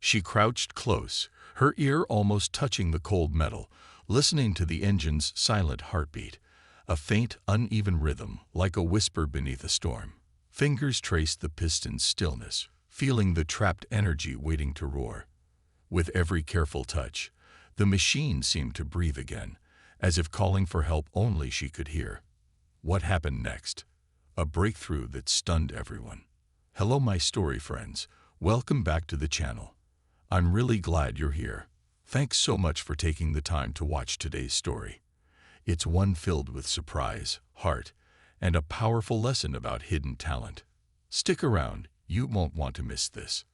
She crouched close, her ear almost touching the cold metal, listening to the engine's silent heartbeat, a faint, uneven rhythm like a whisper beneath a storm. Fingers traced the piston's stillness, feeling the trapped energy waiting to roar. With every careful touch, the machine seemed to breathe again, as if calling for help only she could hear. What happened next? A breakthrough that stunned everyone. Hello my story friends, welcome back to the channel. I'm really glad you're here. Thanks so much for taking the time to watch today's story. It's one filled with surprise, heart, and a powerful lesson about hidden talent. Stick around, you won't want to miss this.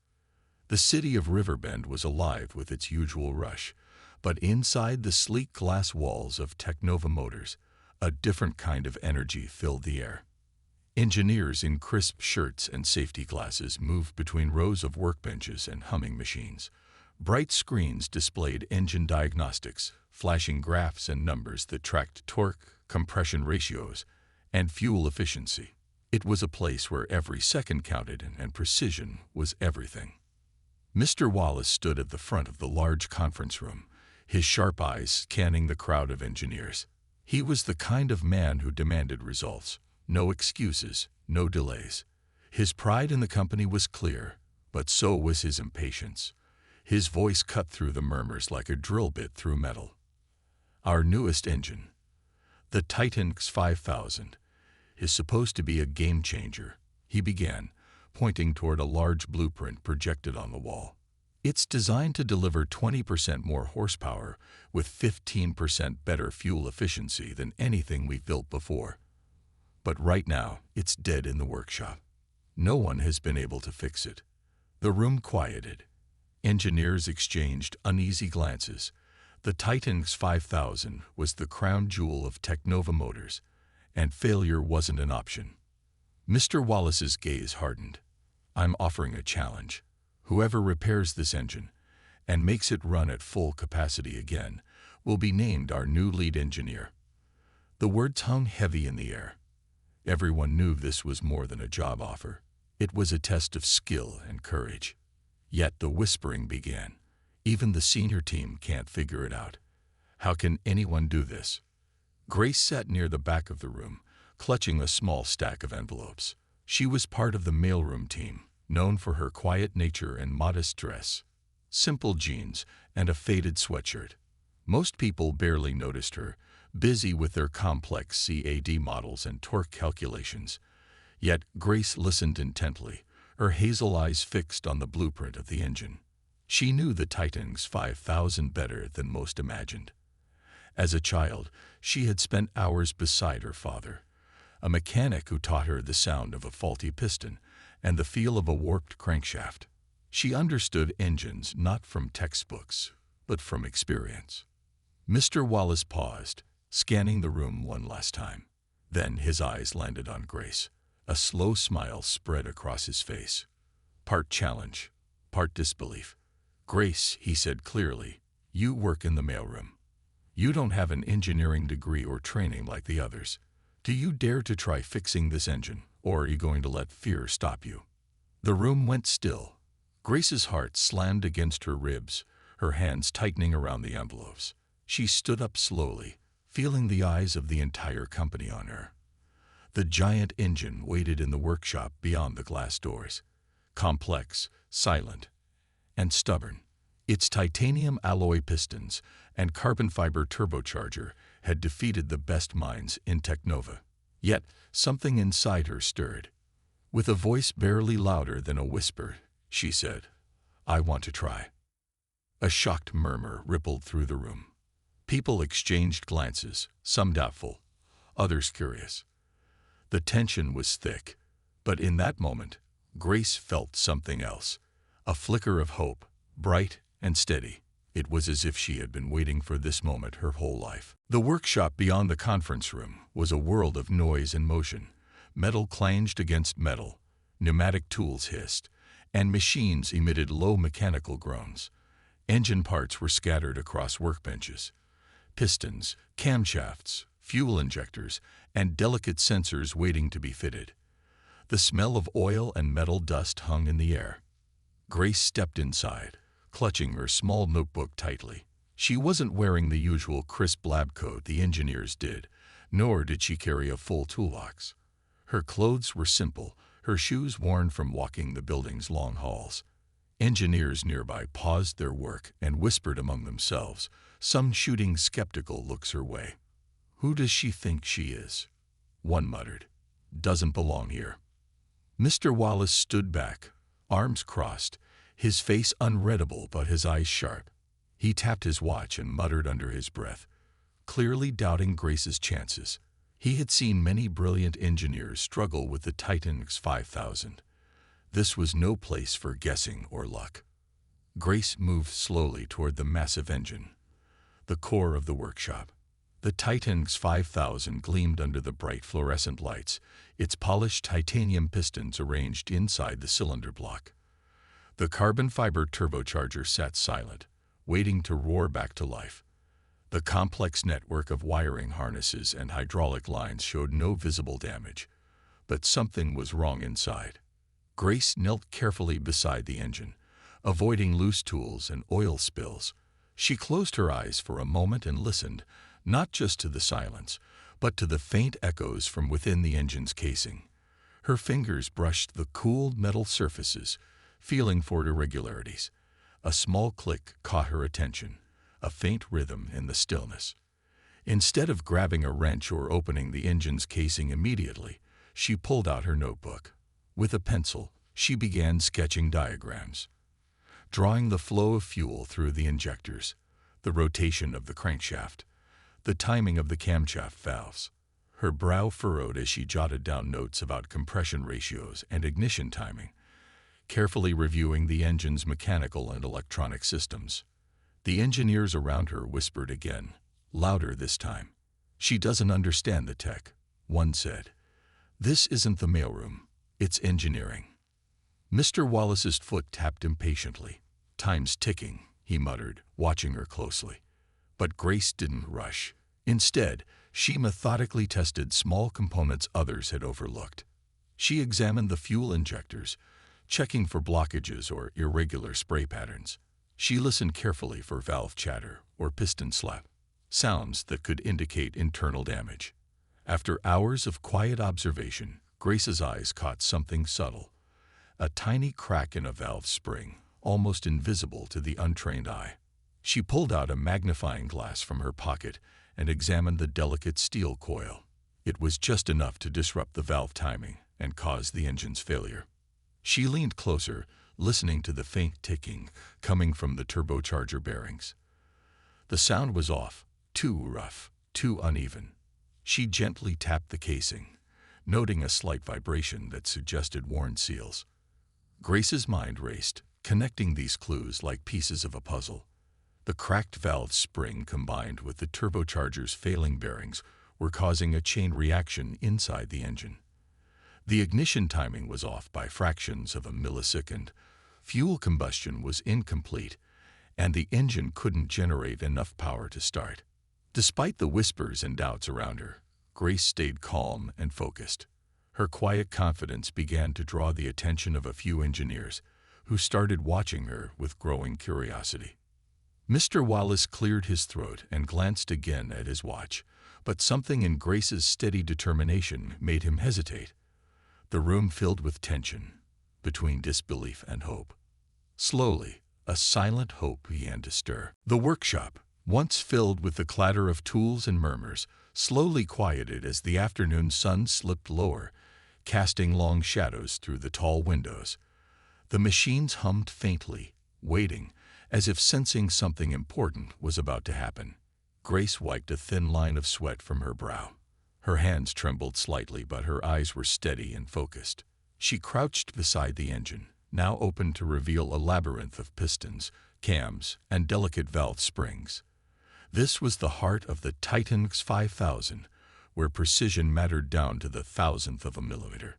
The city of Riverbend was alive with its usual rush, but inside the sleek glass walls of Teknova Motors, a different kind of energy filled the air. Engineers in crisp shirts and safety glasses moved between rows of workbenches and humming machines. Bright screens displayed engine diagnostics, flashing graphs and numbers that tracked torque, compression ratios, and fuel efficiency. It was a place where every second counted and precision was everything. Mr. Wallace stood at the front of the large conference room, his sharp eyes scanning the crowd of engineers. He was the kind of man who demanded results. No excuses, no delays. His pride in the company was clear, but so was his impatience. His voice cut through the murmurs like a drill bit through metal. Our newest engine, the Titan X5000, is supposed to be a game changer, he began, pointing toward a large blueprint projected on the wall. It's designed to deliver 20% more horsepower with 15% better fuel efficiency than anything we've built before. But right now, it's dead in the workshop. No one has been able to fix it. The room quieted. Engineers exchanged uneasy glances. The Titan X5000 was the crown jewel of Teknova Motors, and failure wasn't an option. Mr. Wallace's gaze hardened. I'm offering a challenge. Whoever repairs this engine and makes it run at full capacity again will be named our new lead engineer. The words hung heavy in the air. Everyone knew this was more than a job offer. It was a test of skill and courage. Yet the whispering began. Even the senior team can't figure it out. How can anyone do this? Grace sat near the back of the room, clutching a small stack of envelopes. She was part of the mailroom team, known for her quiet nature and modest dress. Simple jeans and a faded sweatshirt. Most people barely noticed her, busy with their complex CAD models and torque calculations. Yet Grace listened intently, her hazel eyes fixed on the blueprint of the engine. She knew the Titan X5000 better than most imagined. As a child, she had spent hours beside her father, a mechanic who taught her the sound of a faulty piston and the feel of a warped crankshaft. She understood engines not from textbooks, but from experience. Mr. Wallace paused, scanning the room one last time. Then his eyes landed on Grace. A slow smile spread across his face. Part challenge, part disbelief. Grace, he said clearly, you work in the mailroom. You don't have an engineering degree or training like the others. Do you dare to try fixing this engine, or are you going to let fear stop you? The room went still. Grace's heart slammed against her ribs, her hands tightening around the envelopes. She stood up slowly, feeling the eyes of the entire company on her. The giant engine waited in the workshop beyond the glass doors, complex, silent, and stubborn. Its titanium alloy pistons and carbon fiber turbocharger had defeated the best minds in Teknova. Yet something inside her stirred. With a voice barely louder than a whisper, she said, I want to try. A shocked murmur rippled through the room. People exchanged glances, some doubtful, others curious. The tension was thick, but in that moment, Grace felt something else, a flicker of hope, bright and steady. It was as if she had been waiting for this moment her whole life. The workshop beyond the conference room was a world of noise and motion. Metal clanged against metal, pneumatic tools hissed, and machines emitted low mechanical groans. Engine parts were scattered across workbenches. Pistons, camshafts, fuel injectors, and delicate sensors waiting to be fitted. The smell of oil and metal dust hung in the air. Grace stepped inside, clutching her small notebook tightly. She wasn't wearing the usual crisp lab coat the engineers did, nor did she carry a full toolbox. Her clothes were simple, her shoes worn from walking the building's long halls. Engineers nearby paused their work and whispered among themselves, some shooting skeptical looks her way. "Who does she think she is?" one muttered. "Doesn't belong here." Mr. Wallace stood back, arms crossed, his face unreadable but his eyes sharp. He tapped his watch and muttered under his breath, clearly doubting Grace's chances. He had seen many brilliant engineers struggle with the Titan X5000. This was no place for guessing or luck. Grace moved slowly toward the massive engine, the core of the workshop. The Titan X5000 gleamed under the bright fluorescent lights, its polished titanium pistons arranged inside the cylinder block. The carbon fiber turbocharger sat silent, waiting to roar back to life. The complex network of wiring harnesses and hydraulic lines showed no visible damage, but something was wrong inside. Grace knelt carefully beside the engine, avoiding loose tools and oil spills. She closed her eyes for a moment and listened, not just to the silence, but to the faint echoes from within the engine's casing. Her fingers brushed the cool metal surfaces, feeling for irregularities. A small click caught her attention, a faint rhythm in the stillness. Instead of grabbing a wrench or opening the engine's casing immediately, she pulled out her notebook. With a pencil, she began sketching diagrams, drawing the flow of fuel through the injectors, the rotation of the crankshaft, the timing of the camshaft valves. Her brow furrowed as she jotted down notes about compression ratios and ignition timing, carefully reviewing the engine's mechanical and electronic systems. The engineers around her whispered again, louder this time. "She doesn't understand the tech," one said. "This isn't the mailroom, it's engineering." Mr. Wallace's foot tapped impatiently. "Time's ticking," he muttered, watching her closely. But Grace didn't rush. Instead, she methodically tested small components others had overlooked. She examined the fuel injectors, checking for blockages or irregular spray patterns. She listened carefully for valve chatter or piston slap, sounds that could indicate internal damage. After hours of quiet observation, Grace's eyes caught something subtle, a tiny crack in a valve spring, almost invisible to the untrained eye. She pulled out a magnifying glass from her pocket and examined the delicate steel coil. It was just enough to disrupt the valve timing and cause the engine's failure. She leaned closer, listening to the faint ticking coming from the turbocharger bearings. The sound was off, too rough, too uneven. She gently tapped the casing, noting a slight vibration that suggested worn seals. Grace's mind raced, connecting these clues like pieces of a puzzle. The cracked valve spring combined with the turbocharger's failing bearings were causing a chain reaction inside the engine. The ignition timing was off by fractions of a millisecond, fuel combustion was incomplete, and the engine couldn't generate enough power to start. Despite the whispers and doubts around her, Grace stayed calm and focused. Her quiet confidence began to draw the attention of a few engineers, who started watching her with growing curiosity. Mr. Wallace cleared his throat and glanced again at his watch, but something in Grace's steady determination made him hesitate. The room filled with tension, between disbelief and hope. Slowly, a silent hope began to stir. The workshop, once filled with the clatter of tools and murmurs, slowly quieted as the afternoon sun slipped lower, casting long shadows through the tall windows. The machines hummed faintly, waiting, as if sensing something important was about to happen. Grace wiped a thin line of sweat from her brow. Her hands trembled slightly, but her eyes were steady and focused. She crouched beside the engine, now open to reveal a labyrinth of pistons, cams, and delicate valve springs. This was the heart of the Titan X5000, where precision mattered down to the thousandth of a millimeter.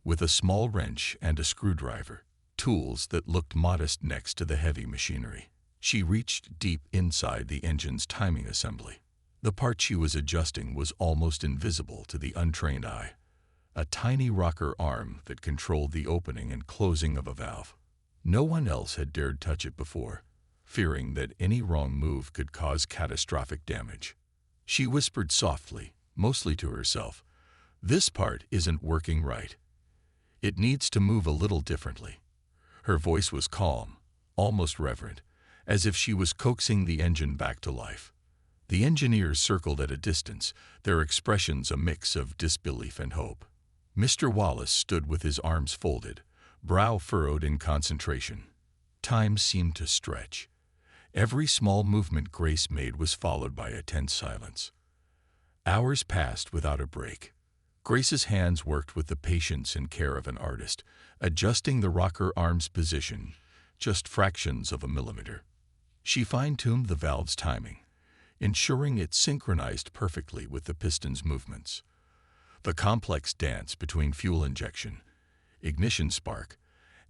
With a small wrench and a screwdriver, tools that looked modest next to the heavy machinery, she reached deep inside the engine's timing assembly. The part she was adjusting was almost invisible to the untrained eye, a tiny rocker arm that controlled the opening and closing of a valve. No one else had dared touch it before, fearing that any wrong move could cause catastrophic damage. She whispered softly, mostly to herself, "This part isn't working right. It needs to move a little differently." Her voice was calm, almost reverent, as if she was coaxing the engine back to life. The engineers circled at a distance, their expressions a mix of disbelief and hope. Mr. Wallace stood with his arms folded, brow furrowed in concentration. Time seemed to stretch. Every small movement Grace made was followed by a tense silence. Hours passed without a break. Grace's hands worked with the patience and care of an artist, adjusting the rocker arm's position, just fractions of a millimeter. She fine-tuned the valve's timing, ensuring it synchronized perfectly with the piston's movements. The complex dance between fuel injection, ignition spark,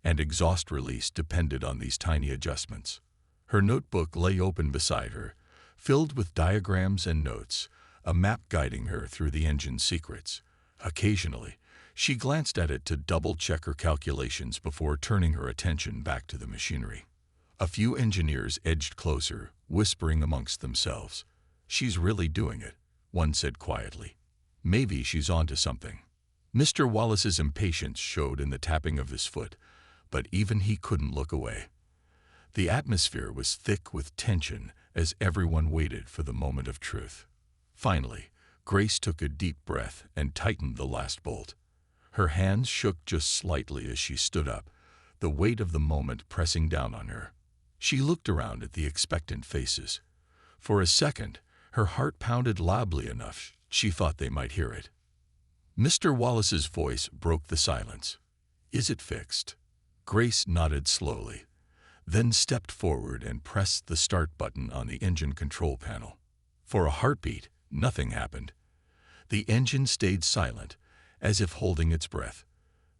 and exhaust release depended on these tiny adjustments. Her notebook lay open beside her, filled with diagrams and notes, a map guiding her through the engine's secrets. Occasionally, she glanced at it to double-check her calculations before turning her attention back to the machinery. A few engineers edged closer, whispering amongst themselves. "She's really doing it," one said quietly. "Maybe she's onto something." Mr. Wallace's impatience showed in the tapping of his foot, but even he couldn't look away. The atmosphere was thick with tension as everyone waited for the moment of truth. Finally, Grace took a deep breath and tightened the last bolt. Her hands shook just slightly as she stood up, the weight of the moment pressing down on her. She looked around at the expectant faces. For a second, her heart pounded loudly enough she thought they might hear it. Mr. Wallace's voice broke the silence. "Is it fixed?" Grace nodded slowly, then stepped forward and pressed the start button on the engine control panel. For a heartbeat, nothing happened. The engine stayed silent, as if holding its breath.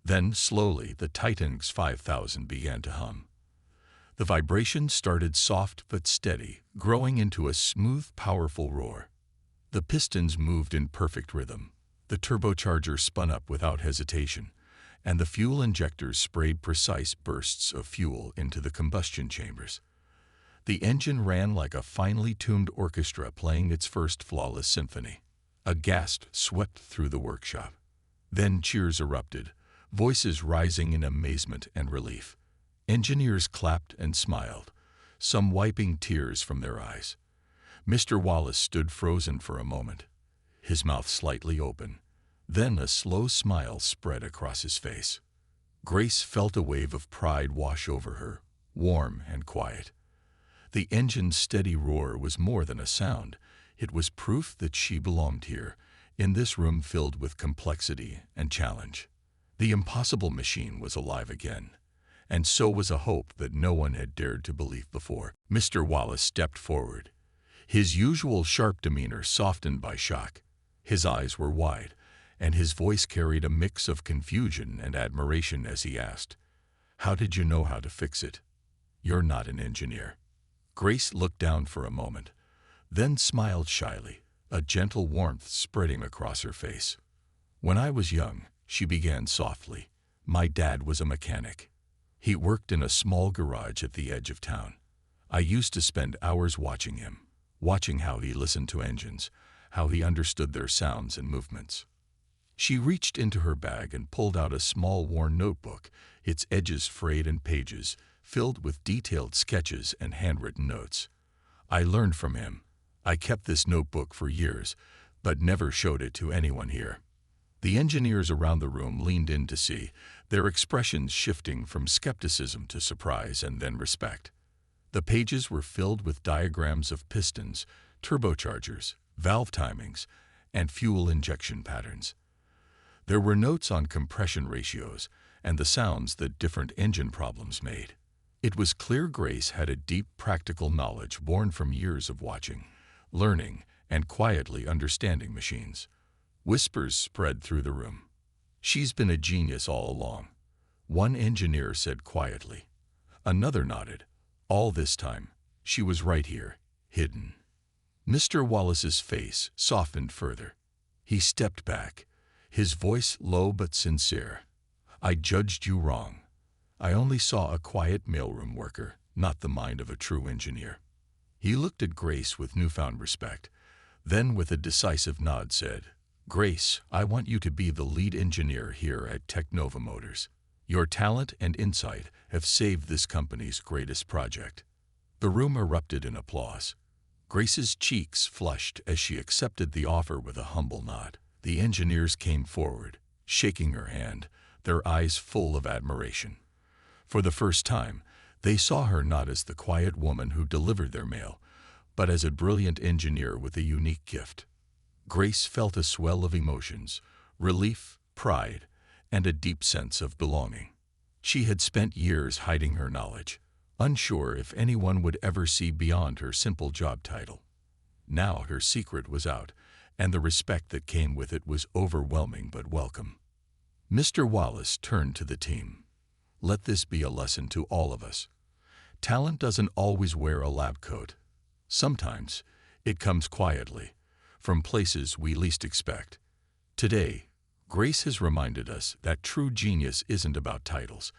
Then, slowly, the Titan's 5000 began to hum. The vibration started soft but steady, growing into a smooth, powerful roar. The pistons moved in perfect rhythm. The turbocharger spun up without hesitation, and the fuel injectors sprayed precise bursts of fuel into the combustion chambers. The engine ran like a finely tuned orchestra playing its first flawless symphony. A gasp swept through the workshop. Then cheers erupted, voices rising in amazement and relief. Engineers clapped and smiled, some wiping tears from their eyes. Mr. Wallace stood frozen for a moment, his mouth slightly open. Then a slow smile spread across his face. Grace felt a wave of pride wash over her, warm and quiet. The engine's steady roar was more than a sound. It was proof that she belonged here, in this room filled with complexity and challenge. The impossible machine was alive again, and so was a hope that no one had dared to believe before. Mr. Wallace stepped forward, his usual sharp demeanor softened by shock. His eyes were wide, and his voice carried a mix of confusion and admiration as he asked, "How did you know how to fix it? You're not an engineer." Grace looked down for a moment, then smiled shyly, a gentle warmth spreading across her face. "When I was young," she began softly, "my dad was a mechanic. He worked in a small garage at the edge of town. I used to spend hours watching him, watching how he listened to engines, how he understood their sounds and movements." She reached into her bag and pulled out a small worn notebook, its edges frayed and pages filled with detailed sketches and handwritten notes. "I learned from him. I kept this notebook for years, but never showed it to anyone here." The engineers around the room leaned in to see, their expressions shifting from skepticism to surprise and then respect. The pages were filled with diagrams of pistons, turbochargers, valve timings, and fuel injection patterns. There were notes on compression ratios and the sounds that different engine problems made. It was clear Grace had a deep practical knowledge born from years of watching, learning, and quietly understanding machines. Whispers spread through the room. "She's been a genius all along," one engineer said quietly. Another nodded. "All this time, she was right here, hidden." Mr. Wallace's face softened further. He stepped back, his voice low but sincere. "I judged you wrong. I only saw a quiet mailroom worker, not the mind of a true engineer." He looked at Grace with newfound respect, then with a decisive nod said, "Grace, I want you to be the lead engineer here at Teknova Motors. Your talent and insight have saved this company's greatest project." The room erupted in applause. Grace's cheeks flushed as she accepted the offer with a humble nod. The engineers came forward, shaking her hand, their eyes full of admiration. For the first time, they saw her not as the quiet woman who delivered their mail, but as a brilliant engineer with a unique gift. Grace felt a swell of emotions, relief, pride, and a deep sense of belonging. She had spent years hiding her knowledge, unsure if anyone would ever see beyond her simple job title. Now her secret was out, and the respect that came with it was overwhelming but welcome. Mr. Wallace turned to the team. "Let this be a lesson to all of us. Talent doesn't always wear a lab coat. Sometimes it comes quietly, from places we least expect." Today, Grace has reminded us that true genius isn't about titles.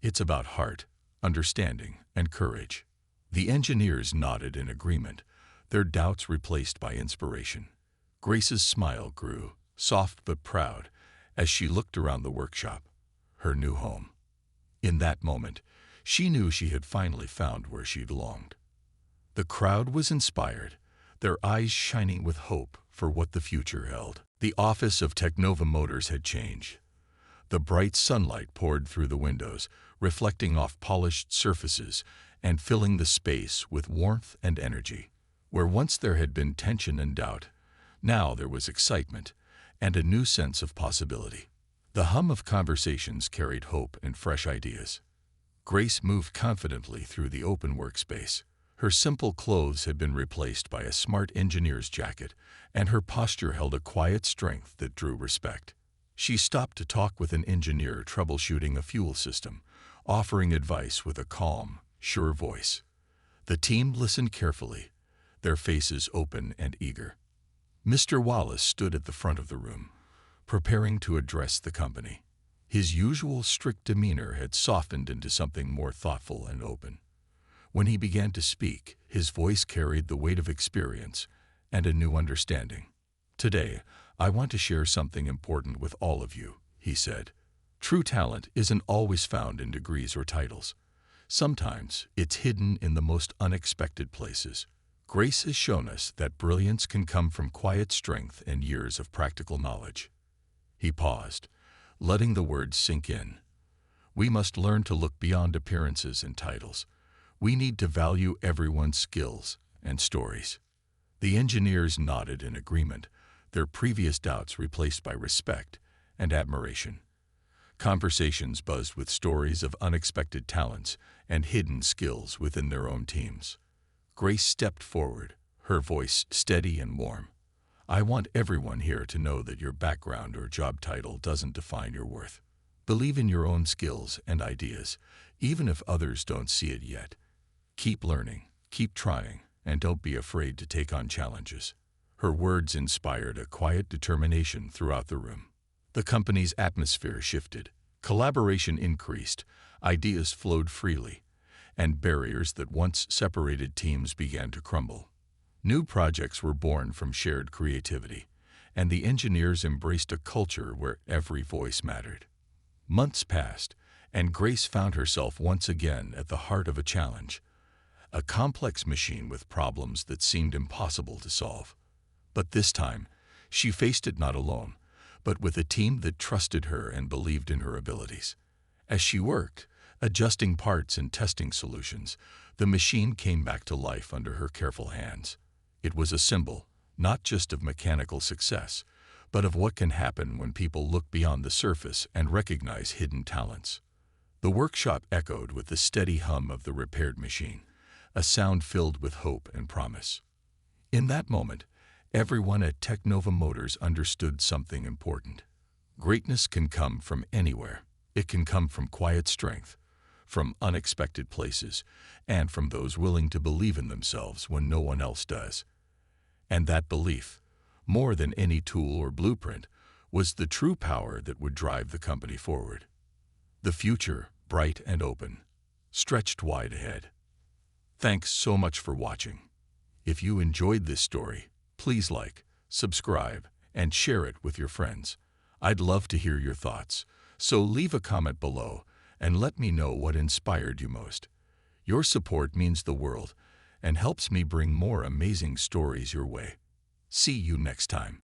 It's about heart, understanding, and courage. The engineers nodded in agreement, their doubts replaced by inspiration. Grace's smile grew, soft but proud, as she looked around the workshop, her new home. In that moment, she knew she had finally found where she belonged. The crowd was inspired, their eyes shining with hope for what the future held. The office of Teknova Motors had changed. The bright sunlight poured through the windows, reflecting off polished surfaces and filling the space with warmth and energy. Where once there had been tension and doubt, now there was excitement and a new sense of possibility. The hum of conversations carried hope and fresh ideas. Grace moved confidently through the open workspace. Her simple clothes had been replaced by a smart engineer's jacket, and her posture held a quiet strength that drew respect. She stopped to talk with an engineer troubleshooting a fuel system, offering advice with a calm, sure voice. The team listened carefully, their faces open and eager. Mr. Wallace stood at the front of the room, preparing to address the company. His usual strict demeanor had softened into something more thoughtful and open. When he began to speak, his voice carried the weight of experience and a new understanding. "Today, I want to share something important with all of you," he said. "True talent isn't always found in degrees or titles. Sometimes it's hidden in the most unexpected places. Grace has shown us that brilliance can come from quiet strength and years of practical knowledge." He paused, letting the words sink in. We must learn to look beyond appearances and titles. We need to value everyone's skills and stories. The engineers nodded in agreement, their previous doubts replaced by respect and admiration. Conversations buzzed with stories of unexpected talents and hidden skills within their own teams. Grace stepped forward, her voice steady and warm. "I want everyone here to know that your background or job title doesn't define your worth. Believe in your own skills and ideas, even if others don't see it yet. Keep learning, keep trying, and don't be afraid to take on challenges." Her words inspired a quiet determination throughout the room. The company's atmosphere shifted, collaboration increased, ideas flowed freely, and barriers that once separated teams began to crumble. New projects were born from shared creativity, and the engineers embraced a culture where every voice mattered. Months passed, and Grace found herself once again at the heart of a challenge, a complex machine with problems that seemed impossible to solve. But this time, she faced it not alone, but with a team that trusted her and believed in her abilities. As she worked, adjusting parts and testing solutions, the machine came back to life under her careful hands. It was a symbol, not just of mechanical success, but of what can happen when people look beyond the surface and recognize hidden talents. The workshop echoed with the steady hum of the repaired machine, a sound filled with hope and promise. In that moment, everyone at Teknova Motors understood something important. Greatness can come from anywhere. It can come from quiet strength, from unexpected places, and from those willing to believe in themselves when no one else does. And that belief, more than any tool or blueprint, was the true power that would drive the company forward. The future, bright and open, stretched wide ahead. Thanks so much for watching. If you enjoyed this story, please like, subscribe, and share it with your friends. I'd love to hear your thoughts, so leave a comment below and let me know what inspired you most. Your support means the world and helps me bring more amazing stories your way. See you next time.